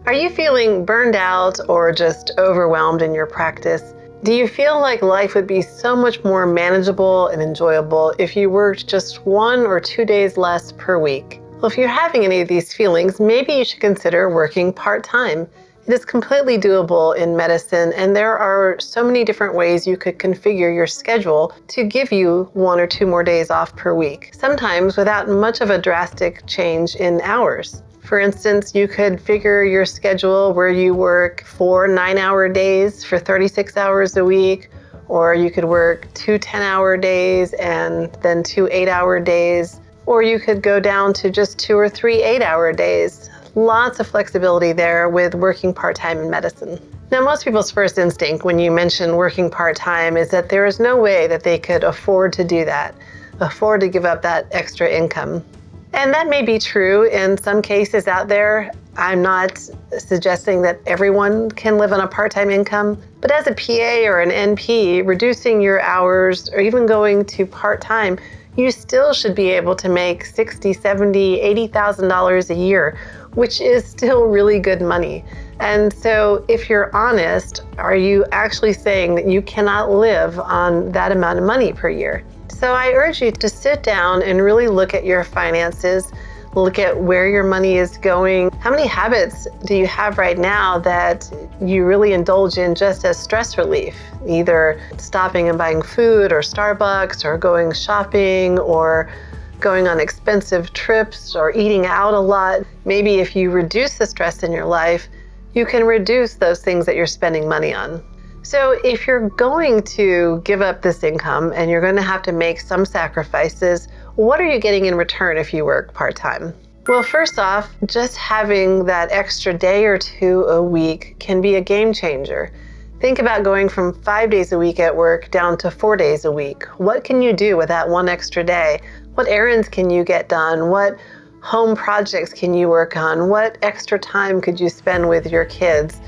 Are you feeling burned out or just overwhelmed in your practice? Do you feel like life would be so much more manageable and enjoyable if you worked just 1 or 2 days less per week? Well, if you're having any of these feelings, maybe you should consider working part-time. It is completely doable in medicine, and there are so many different ways you could configure your schedule to give you 1 or 2 more days off per week, sometimes without much of a drastic change in hours. For instance, you could figure your schedule where you work 4 9-hour days for 36 hours a week, or you could work 2 10-hour days and then 2 8-hour days, or you could go down to just 2 or 3 8-hour days. Lots of flexibility there with working part-time in medicine. Now, most people's first instinct when you mention working part-time is that there is no way that they could afford to do that, afford to give up that extra income. And that may be true in some cases out there. I'm not suggesting that everyone can live on a part-time income, but as a PA or an NP, reducing your hours or even going to part-time, you still should be able to make $60,000, $70,000, $80,000 a year, which is still really good money. And so if you're honest, are you actually saying that you cannot live on that amount of money per year? So I urge you to sit down and really look at your finances, look at where your money is going. How many habits do you have right now that you really indulge in just as stress relief? Either stopping and buying food or Starbucks or going shopping or going on expensive trips or eating out a lot. Maybe if you reduce the stress in your life, you can reduce those things that you're spending money on. So if you're going to give up this income and you're going to have to make some sacrifices, what are you getting in return if you work part-time? Well, first off, just having that extra day or 2 a week can be a game changer. Think about going from 5 days a week at work down to 4 days a week. What can you do with that 1 extra day? What errands can you get done? What home projects can you work on? What extra time could you spend with your kids?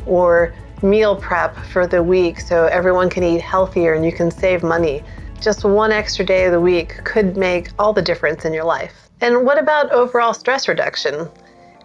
Or meal prep for the week so everyone can eat healthier and you can save money. Just 1 extra day of the week could make all the difference in your life. And what about overall stress reduction?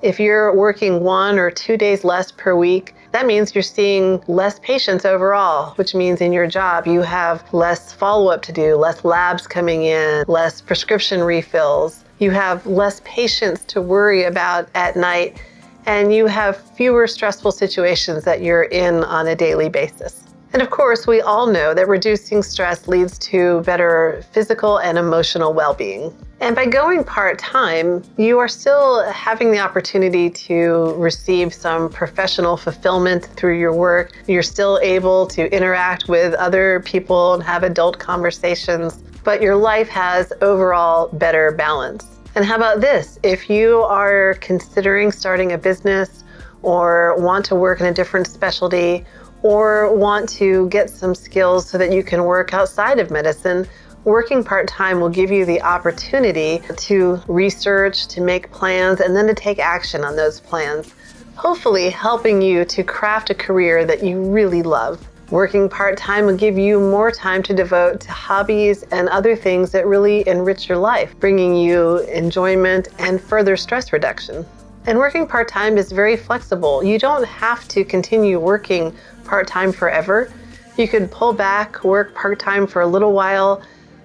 If you're working 1 or 2 days less per week, that means you're seeing less patients overall, which means in your job you have less follow-up to do, less labs coming in, less prescription refills. You have less patients to worry about at night, and you have fewer stressful situations that you're in on a daily basis. And of course, we all know that reducing stress leads to better physical and emotional well-being. And by going part-time, you are still having the opportunity to receive some professional fulfillment through your work. You're still able to interact with other people and have adult conversations, but your life has overall better balance. And how about this? If you are considering starting a business or want to work in a different specialty or want to get some skills so that you can work outside of medicine, working part-time will give you the opportunity to research, to make plans, and then to take action on those plans, hopefully helping you to craft a career that you really love. Working part-time will give you more time to devote to hobbies and other things that really enrich your life, bringing you enjoyment and further stress reduction. And working part-time is very flexible. You don't have to continue working part-time forever. You could pull back, work part-time for a little while,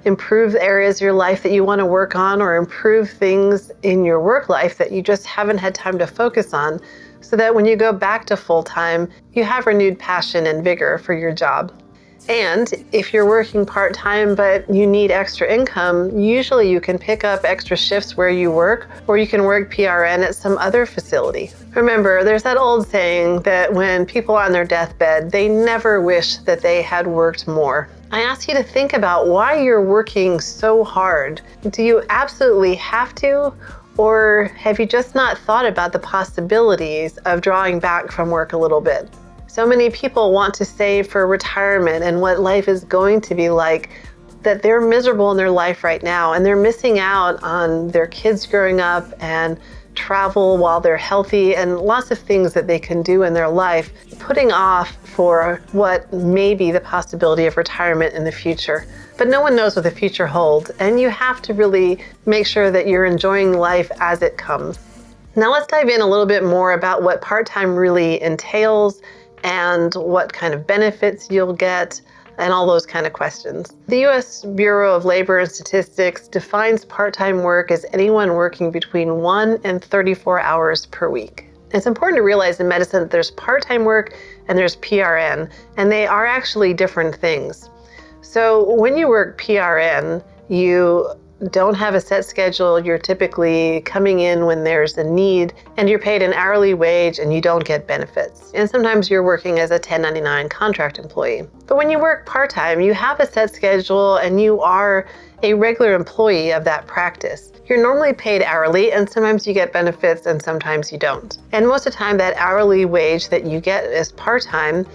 improve the areas of your life that you want to work on, or improve things in your work life that you just haven't had time to focus on, so that when you go back to full-time, you have renewed passion and vigor for your job. And if you're working part-time but you need extra income, usually you can pick up extra shifts where you work, or you can work PRN at some other facility. Remember, there's that old saying that when people are on their deathbed, they never wish that they had worked more. I ask you to think about why you're working so hard. Do you absolutely have to? Or have you just not thought about the possibilities of drawing back from work a little bit? So many people want to save for retirement and what life is going to be like, that they're miserable in their life right now, and they're missing out on their kids growing up and travel while they're healthy and lots of things that they can do in their life, putting off for what may be the possibility of retirement in the future. But no one knows what the future holds, and you have to really make sure that you're enjoying life as it comes. Now let's dive in a little bit more about what part-time really entails and what kind of benefits you'll get and all those kind of questions. The U.S. Bureau of Labor and Statistics defines part-time work as anyone working between 1 and 34 hours per week. It's important to realize in medicine that there's part-time work and there's PRN, and they are actually different things. So when you work PRN, you don't have a set schedule. You're typically coming in when there's a need, and you're paid an hourly wage and you don't get benefits. And sometimes you're working as a 1099 contract employee. But when you work part-time, you have a set schedule and you are a regular employee of that practice. You're normally paid hourly, and sometimes you get benefits and sometimes you don't. And most of the time, that hourly wage that you get as part-time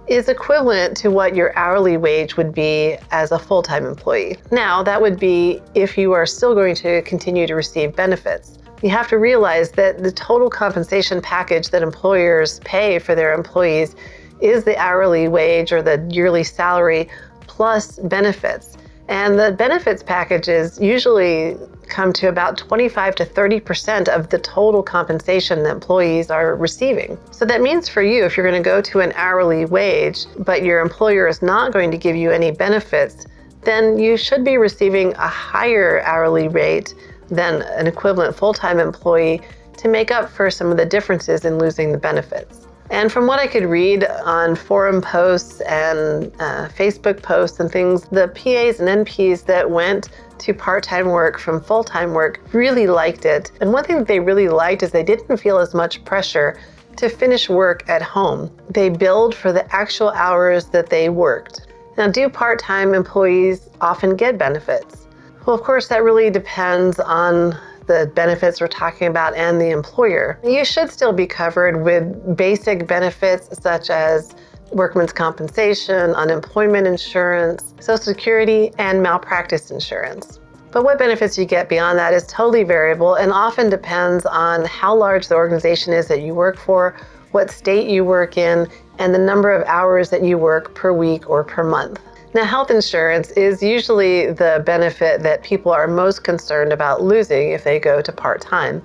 is equivalent to what your hourly wage would be as a full-time employee. Now, that would be if you are still going to continue to receive benefits. You have to realize that the total compensation package that employers pay for their employees is the hourly wage or the yearly salary plus benefits. And the benefits packages usually come to about 25 to 30% of the total compensation that employees are receiving. So that means for you, if you're going to go to an hourly wage, but your employer is not going to give you any benefits, then you should be receiving a higher hourly rate than an equivalent full-time employee to make up for some of the differences in losing the benefits. And from what I could read on forum posts and Facebook posts and things, the PAs and NPs that went to part-time work from full-time work really liked it. And one thing that they really liked is they didn't feel as much pressure to finish work at home. They billed for the actual hours that they worked. Now, do part-time employees often get benefits? Well, of course, that really depends on the benefits we're talking about and the employer. You should still be covered with basic benefits such as workman's compensation, unemployment insurance, Social Security, and malpractice insurance. But what benefits you get beyond that is totally variable and often depends on how large the organization is that you work for, what state you work in, and the number of hours that you work per week or per month. Now, health insurance is usually the benefit that people are most concerned about losing if they go to part-time.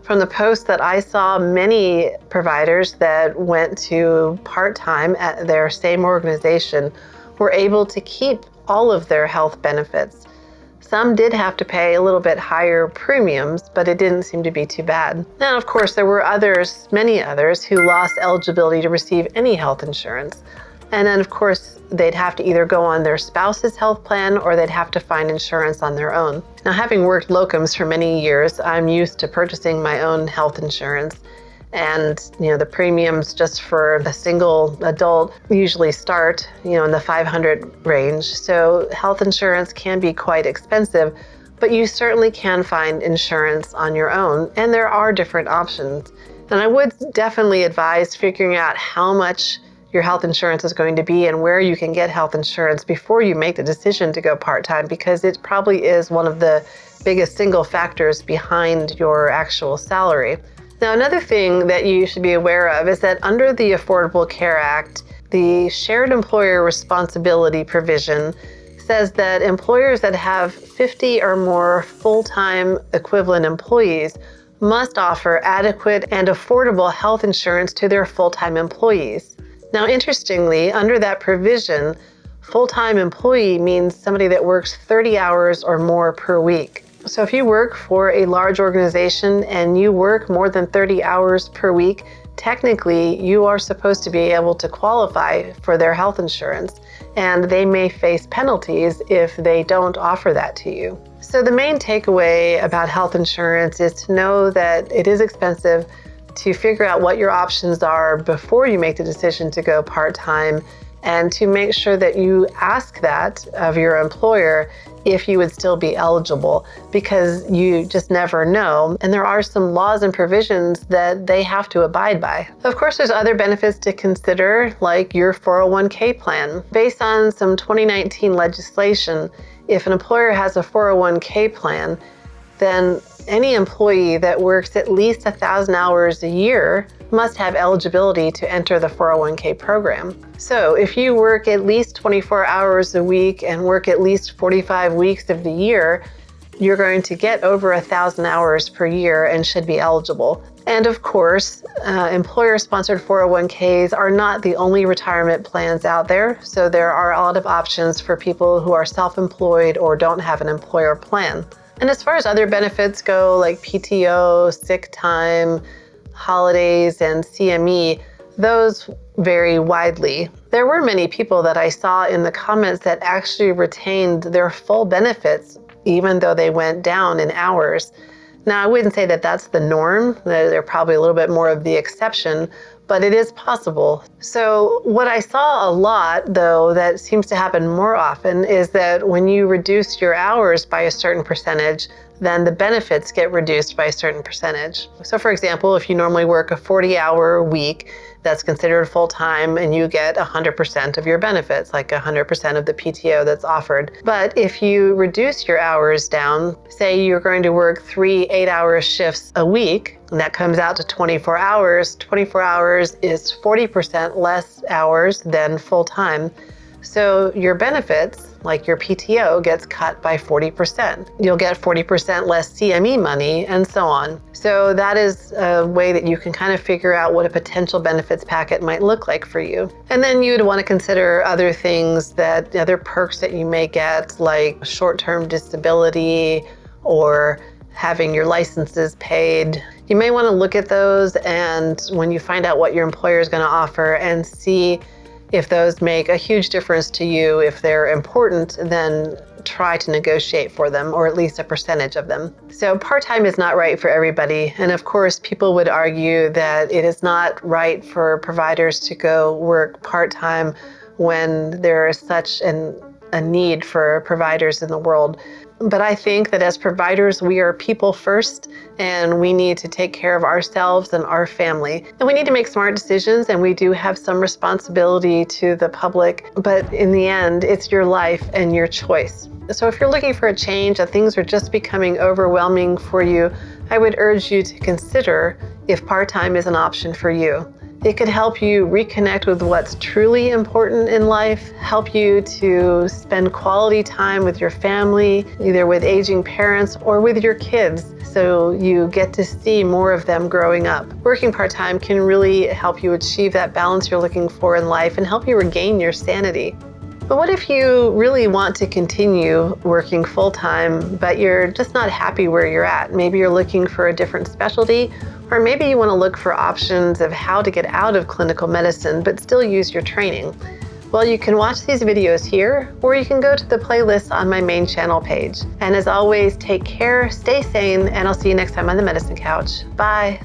From the posts that I saw, many providers that went to part-time at their same organization were able to keep all of their health benefits. Some did have to pay a little bit higher premiums, but it didn't seem to be too bad. Now, of course, there were others, many others, who lost eligibility to receive any health insurance. And then, of course, they'd have to either go on their spouse's health plan or they'd have to find insurance on their own. Now, having worked locums for many years, I'm used to purchasing my own health insurance. And, the premiums just for the single adult usually start, in the 500 range. So health insurance can be quite expensive, but you certainly can find insurance on your own. And there are different options. And I would definitely advise figuring out how much your health insurance is going to be and where you can get health insurance before you make the decision to go part-time, because it probably is one of the biggest single factors behind your actual salary. Now, another thing that you should be aware of is that under the Affordable Care Act, the shared employer responsibility provision says that employers that have 50 or more full-time equivalent employees must offer adequate and affordable health insurance to their full-time employees. Now, interestingly, under that provision, full-time employee means somebody that works 30 hours or more per week. So if you work for a large organization and you work more than 30 hours per week, technically you are supposed to be able to qualify for their health insurance, and they may face penalties if they don't offer that to you. So the main takeaway about health insurance is to know that it is expensive, to figure out what your options are before you make the decision to go part-time, and to make sure that you ask that of your employer if you would still be eligible, because you just never know. And there are some laws and provisions that they have to abide by. Of course, there's other benefits to consider, like your 401k plan. Based on some 2019 legislation, if an employer has a 401k plan, then any employee that works at least 1,000 hours a year must have eligibility to enter the 401k program. So if you work at least 24 hours a week and work at least 45 weeks of the year, you're going to get over 1,000 hours per year and should be eligible. And of course, employer-sponsored 401ks are not the only retirement plans out there. So there are a lot of options for people who are self-employed or don't have an employer plan. And as far as other benefits go, like PTO, sick time, holidays, and CME, those vary widely. There were many people that I saw in the comments that actually retained their full benefits, even though they went down in hours. Now, I wouldn't say that that's the norm. They're probably a little bit more of the exception, but it is possible. So what I saw a lot, though, that seems to happen more often is that when you reduce your hours by a certain percentage, then the benefits get reduced by a certain percentage. So for example, if you normally work a 40-hour week, that's considered full-time, and you get 100% of your benefits, like 100% of the PTO that's offered. But if you reduce your hours down, say you're going to work 3 8-hour shifts a week, and that comes out to 24 hours. 24 hours is 40% less hours than full-time. So your benefits, like your PTO, gets cut by 40%. You'll get 40% less CME money, and so on. So that is a way that you can kind of figure out what a potential benefits packet might look like for you. And then you'd want to consider other things, that other perks that you may get, like short-term disability or having your licenses paid. You may want to look at those, and when you find out what your employer is going to offer, and see if those make a huge difference to you. If they're important, then try to negotiate for them, or at least a percentage of them. So part-time is not right for everybody. And of course, people would argue that it is not right for providers to go work part-time when there is such a need for providers in the world. But I think that as providers, we are people first, and we need to take care of ourselves and our family. And we need to make smart decisions, and we do have some responsibility to the public. But in the end, it's your life and your choice. So if you're looking for a change and things are just becoming overwhelming for you, I would urge you to consider if part-time is an option for you. It could help you reconnect with what's truly important in life, help you to spend quality time with your family, either with aging parents or with your kids, so you get to see more of them growing up. Working part-time can really help you achieve that balance you're looking for in life and help you regain your sanity. But what if you really want to continue working full-time, but you're just not happy where you're at? Maybe you're looking for a different specialty, or maybe you want to look for options of how to get out of clinical medicine but still use your training. Well, you can watch these videos here, or you can go to the playlist on my main channel page. And as always, take care, stay sane, and I'll see you next time on the Medicine Couch. Bye.